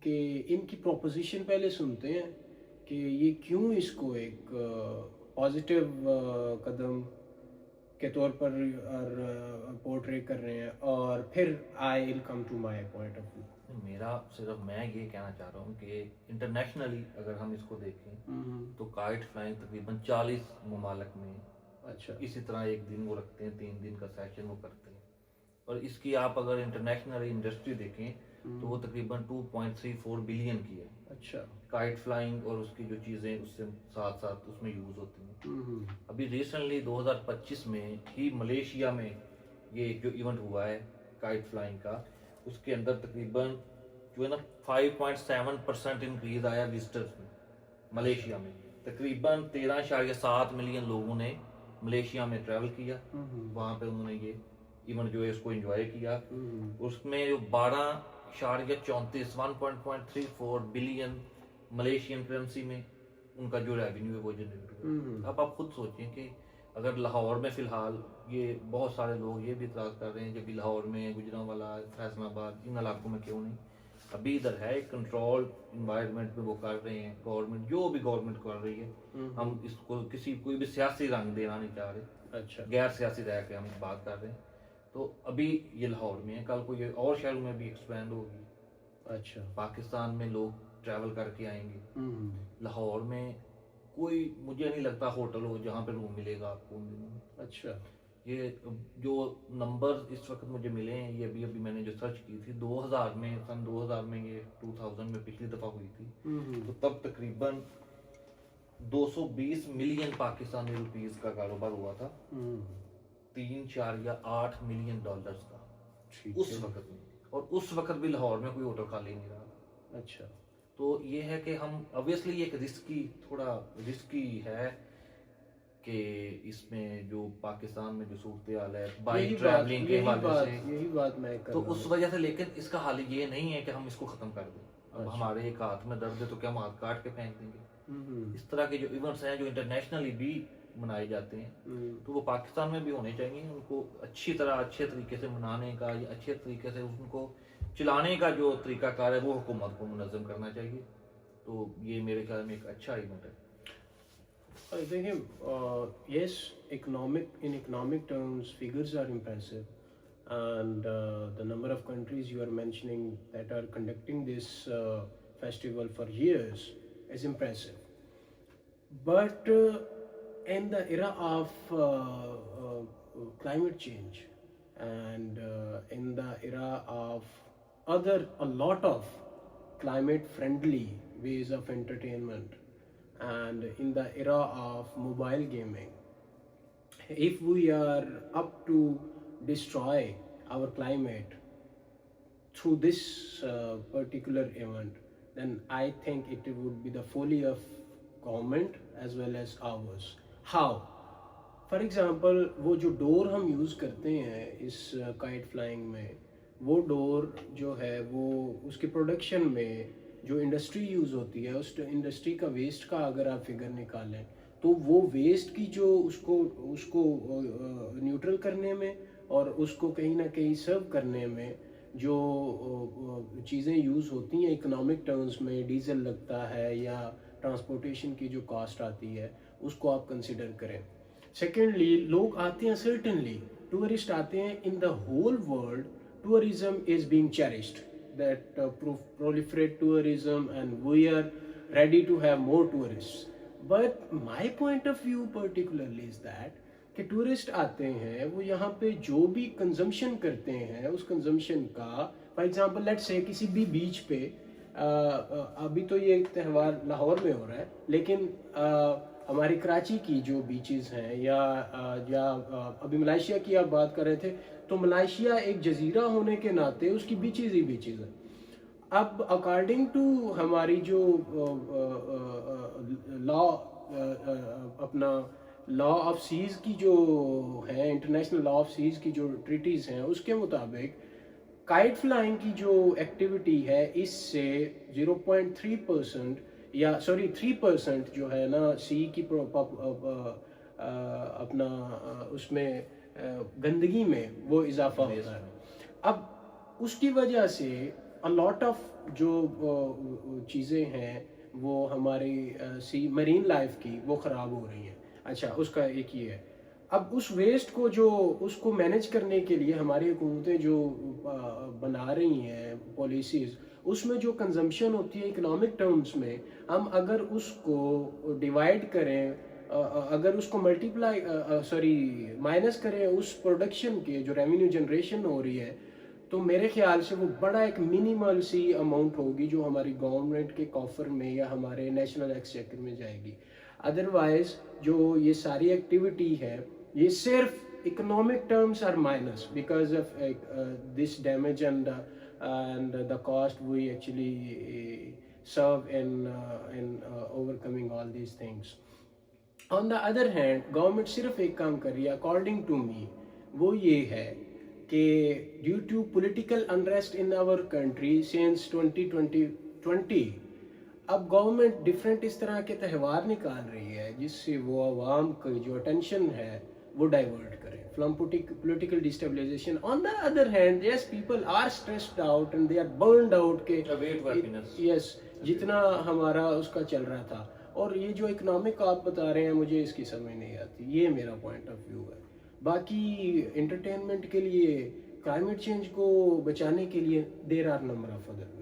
کہ ان کی پروپوزیشن پہلے سنتے ہیں کہ یہ کیوں اس کو ایک پازیٹیو قدم کے طور پر پورٹری کر رہے ہیں، اور پھر I will come to my point of view. میرا صرف میں یہ کہنا چاہ رہا ہوں کہ انٹرنیشنلی اگر ہم اس کو دیکھیں تو کائٹ فلائنگ تقریباً 40 ممالک میں اچھا اسی طرح ایک دن وہ رکھتے ہیں، 3 دن کا سیشن وہ کرتے ہیں. اور اس کی آپ اگر انٹرنیشنل انڈسٹری دیکھیں تو وہ تقریباً 2.34 بلین کی ہے. اچھا کائٹ فلائنگ اور اس کی جو چیزیں اس سے ساتھ ساتھ اس میں یوز ہوتی ہیں. ابھی ریسنٹلی 2025 میں ہی ملیشیا میں یہ جو ایونٹ ہوا ہے کائٹ فلائنگ کا، اس کے اندر تقریباً جو ہے نا 5.7% انکریز آیا وزٹرز میں. ملیشیا میں تقریباً 13.7 ملین لوگوں نے ملیشیا میں ٹریول کیا، وہاں پہ انہوں نے یہ ایونٹ جو ہے اس کو انجوائے کیا. اس میں جو 12.34 1.34 بلین ملیشین کرنسی میں ان کا جو ریونیو ہے وہ جنریٹ ہوا. اب آپ خود سوچیں کہ اگر لاہور میں فی الحال یہ بہت سارے لوگ یہ بھی اعتراض کر رہے ہیں کہ لاہور میں، گجرانوالہ، فیصل آباد، ان علاقوں میں کیوں نہیں، ابھی ادھر ہے کنٹرول انوائرمنٹ میں وہ کر رہے ہیں. گورنمنٹ جو بھی گورنمنٹ کر رہی ہے، ہم اس کو کوئی بھی سیاسی رنگ دینا نہیں چاہ رہے. اچھا غیر سیاسی رہ کے ہم بات کر رہے ہیں. تو ابھی یہ لاہور میں ہے، کل کو یہ اور شہروں میں بھی ایکسپینڈ ہوگی. اچھا پاکستان میں لوگ ٹریول کر کے آئیں گے. لاہور میں کوئی مجھے نہیں لگتا ہوٹل ہو جہاں پہ روم ملے گا آپ کو ان دنوں میں. اچھا یہ جو نمبر اس وقت مجھے ملے ہیں، یہ ابھی میں نے جو سرچ کی تھی 2000 میں، سن 2000 میں، یہ 2000 میں پچھلی دفعہ ہوئی تھی، تو تب تقریباً 220 ملین پاکستانی روپیز کا کاروبار ہوا تھا، 3.8 ملین ڈالرز کا اس وقت میں. اور اس وقت بھی لاہور میں کوئی ہوٹل خالی نہیں رہا. اچھا تو یہ ہے کہ ہم اویسلی ایک تھوڑا رسکی ہے کہ اس میں جو پاکستان میں جو صورتحال ہے بائی ٹریولنگ کے حوالے سے، یہی بات میں کر تو رہا اس وجہ سے. لیکن اس کا حل یہ نہیں ہے کہ ہم اس کو ختم کر دیں. اب ہمارے ایک ہاتھ میں درد ہے تو کیا ہم ہاتھ کاٹ کے پھینک دیں گے؟ اس طرح کے جو ایونٹس ہیں جو انٹرنیشنلی بھی منائے جاتے ہیں تو وہ پاکستان میں بھی ہونے چاہیے. ان کو اچھی طرح اچھے طریقے سے منانے کا یا اچھے طریقے سے ان کو چلانے کا جو طریقہ کار ہے وہ حکومت کو منظم کرنا چاہیے. تو یہ میرے خیال میں ایک اچھا ایونٹ ہے. دیکھیں، یس، in economic terms figures are impressive, and the number of countries you are mentioning that are conducting this festival for years is impressive. But in the era of climate change, and in the era of a lot of climate friendly ways of entertainment, and in the era of mobile gaming, if we are up to destroy our climate through this particular event, then I think it would be the folly of government as well as ours. How? For example وہ جو ڈور ہم use کرتے ہیں اس kite flying میں، وہ ڈور جو ہے وہ اس کی پروڈکشن میں جو انڈسٹری یوز ہوتی ہے، اس انڈسٹری کا ویسٹ کا اگر آپ فگر نکالیں تو وہ ویسٹ کی جو اس کو نیوٹرل کرنے میں اور اس کو کہیں نہ کہیں سرو کرنے میں جو چیزیں یوز ہوتی ہیں اکنامک ٹرمز میں، ڈیزل لگتا ہے یا ٹرانسپورٹیشن کی جو کاسٹ آتی ہے، اس کو آپ کنسیڈر کریں. سیکنڈلی، لوگ آتے ہیں، سرٹنلی ٹورسٹ آتے ہیں. In the whole world tourism is being cherished, that proliferate tourism, and we are ready to have more tourists. But my point of view particularly is that کہ tourist آتے ہیں، وہ یہاں پہ جو بھی کنزمپشن کرتے ہیں اس کنزمپشن کا، فار ایگزامپل لیٹس سے کسی بھی بیچ پہ، ابھی تو یہ تہوار لاہور میں ہو رہا ہے، لیکن ہماری کراچی کی جو بیچز ہیں یا ابھی ملائیشیا کی آپ بات کر رہے تھے، تو ملائیشیا ایک جزیرہ ہونے کے ناطے اس کی بیچز ہی بیچز ہیں. اب اکارڈنگ ٹو ہماری جو لا، اپنا لا آف سیز کی جو ہے، انٹرنیشنل لا آف سیز کی جو ٹریٹیز ہیں، اس کے مطابق کائٹ فلائنگ کی جو ایکٹیویٹی ہے اس سے 0.3% یا 3% جو ہے نا سی کی اپنا اس میں گندگی میں وہ اضافہ ہوتا ہے. اب اس کی وجہ سے a lot of جو چیزیں ہیں وہ ہماری مرین لائف کی وہ خراب ہو رہی ہیں. اچھا اس کا ایک یہ ہے. اب اس ویسٹ کو جو اس کو مینیج کرنے کے لیے ہماری حکومتیں جو بنا رہی ہیں پالیسیز, اس میں جو کنزمپشن ہوتی ہے اکنامک ٹرمز میں, ہم اگر اس کو ڈیوائڈ کریں, اگر اس کو مائنس کریں اس پروڈکشن کے جو ریونیو جنریشن ہو رہی ہے, تو میرے خیال سے وہ بڑا ایک منیمل سی اماؤنٹ ہوگی جو ہماری گورنمنٹ کے کافر میں یا ہمارے نیشنل ایکسچیکر میں جائے گی. ادروائز جو یہ ساری ایکٹیویٹی ہے یہ صرف economic terms are minus because of this damage and the cost we actually serve in overcoming all these things. On the other hand, government صرف ایک کام کر رہی ہے according to me, وہ یہ ہے کہ due to political unrest in our country since 2020 اب گورنمنٹ ڈفرینٹ اس طرح کے تہوار نکال رہی ہے جس سے وہ عوام کی جو اٹینشن ہے وہ ڈائیورٹ کرے from political destabilization. On the other hand, yes, people are stressed out and they are burned out کہ yes جتنا ہمارا اس کا چل رہا تھا. اور یہ جو اکنامک آپ بتا رہے ہیں مجھے اس کی سمجھ نہیں آتی, یہ میرا پوائنٹ آف ویو ہے. باقی انٹرٹینمنٹ کے لیے, کلائمیٹ چینج کو بچانے کے لیے there are number of other ways.